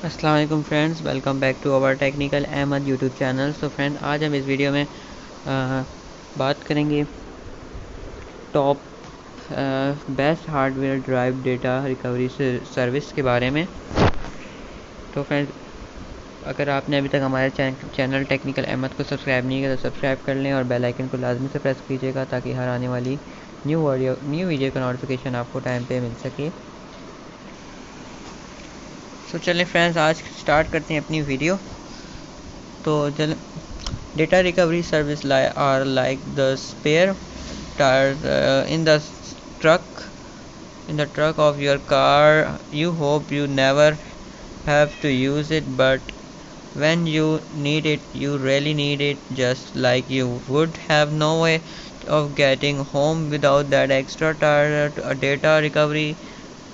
अस्सलाम वालेकुम friends, welcome back to our technical Ahmad YouTube channel. Friend, आज हम इस वीडियो में बात करेंगे top best hardware drive data recovery service के बारे में। तो फ्रेंड, अगर आपने अभी तक हमारे चैनल टेक्निकल अहमद को सब्सक्राइब नहीं किया तो सब्सक्राइब कर लें और बेल आइकन को लाजमी से प्रेस कीजिएगा ताकि हर आने वाली न्यू वीडियो का नोटिफिकेशन आपको टाइम पे मिल सके। तो चलें फ्रेंड्स, आज स्टार्ट करते हैं अपनी वीडियो। तो data recovery service are like the spare tires truck in the truck of your car. You hope you never have to use it, but when you need it, you really need it, just like you would have no way of getting home without that extra tire.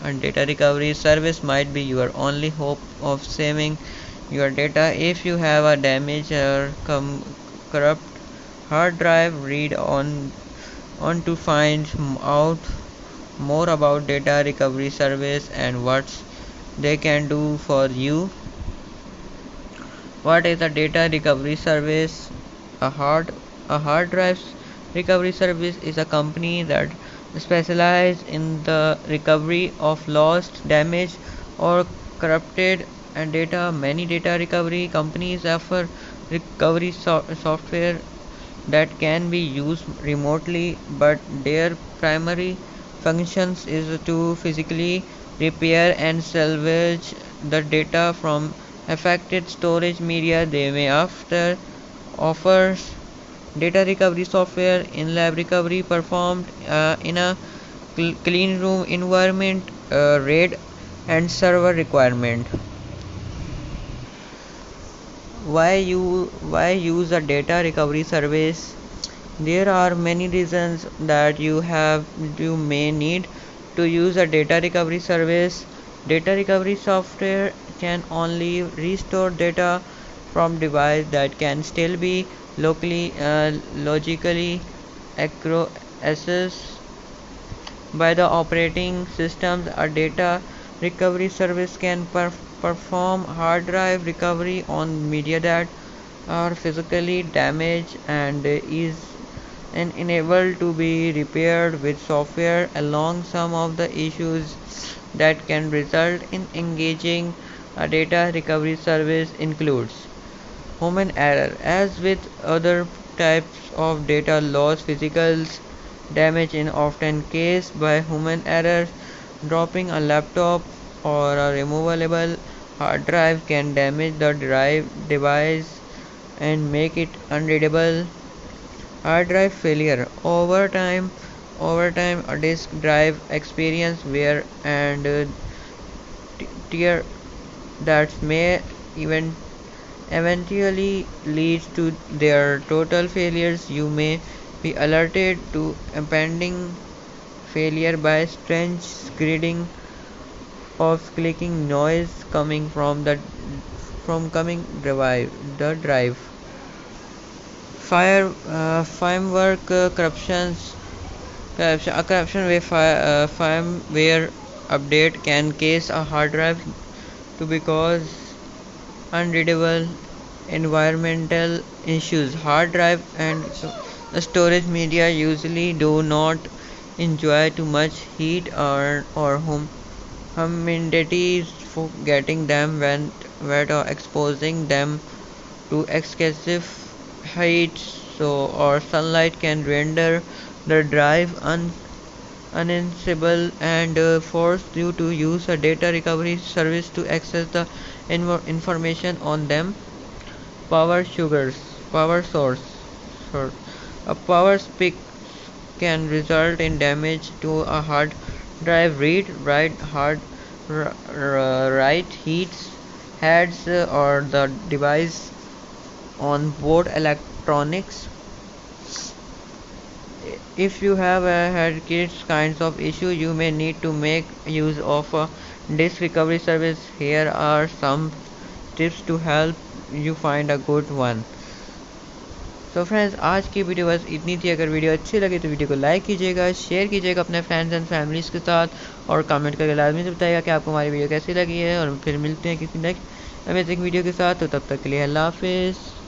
A data recovery service might be your only hope of saving your data. If you have a damaged or corrupt hard drive, read on to find out more about data recovery service and what they can do for you. What is a data recovery service? A hard drive recovery service is a company that specializes in the recovery of lost, damaged, or corrupted and data. Many data recovery companies offer recovery software that can be used remotely, but their primary functions is to physically repair and salvage the data from affected storage media. They may after offers data recovery software in lab recovery performed in a clean room environment, RAID and server requirement. Why use a data recovery service? There are many reasons that you may need to use a data recovery service. Data recovery software can only restore data from device that can still be logically accessed by the operating systems. A data recovery service can perform hard drive recovery on media that are physically damaged and is unable to be repaired with software. Along some of the issues that can result in engaging a data recovery service includes human error. As with other types of data loss, physical damage is often caused by human error. Dropping a laptop or a removable hard drive can damage the device and make it unreadable. Hard drive failure. Over time, a disk drive experience wear and tear that may eventually lead to their total failures. You may be alerted to impending failure by strange screeching or clicking noise coming from the drive. Firmware corruption with firmware update can cause a hard drive to because unreadable. Environmental issues. Hard drive and storage media usually do not enjoy too much heat or humidity for getting them wet or exposing them to excessive heat or sunlight can render the drive uninstable and force you to use a data recovery service to access the information on them. Power source. A power spike can result in damage to a hard drive. Read, write, write heats heads or the device on board electronics. If you have had kids kinds of issue, you may need to make use of a disk recovery service. Here are some tips to help you find a good one. तो friends आज की video बस इतनी थी। अगर video अच्छी लगी तो वीडियो को लाइक कीजिएगा, शेयर कीजिएगा अपने फ्रेंड्स एंड फैमिलीज़ के साथ और कमेंट करके लाजमी से बताइएगा कि आपको हमारी वीडियो कैसी लगी है। और फिर मिलते हैं किसी नेक्स्ट अमेजिंग वीडियो के साथ। तो तब तक के लिए अल्लाह हाफिज़।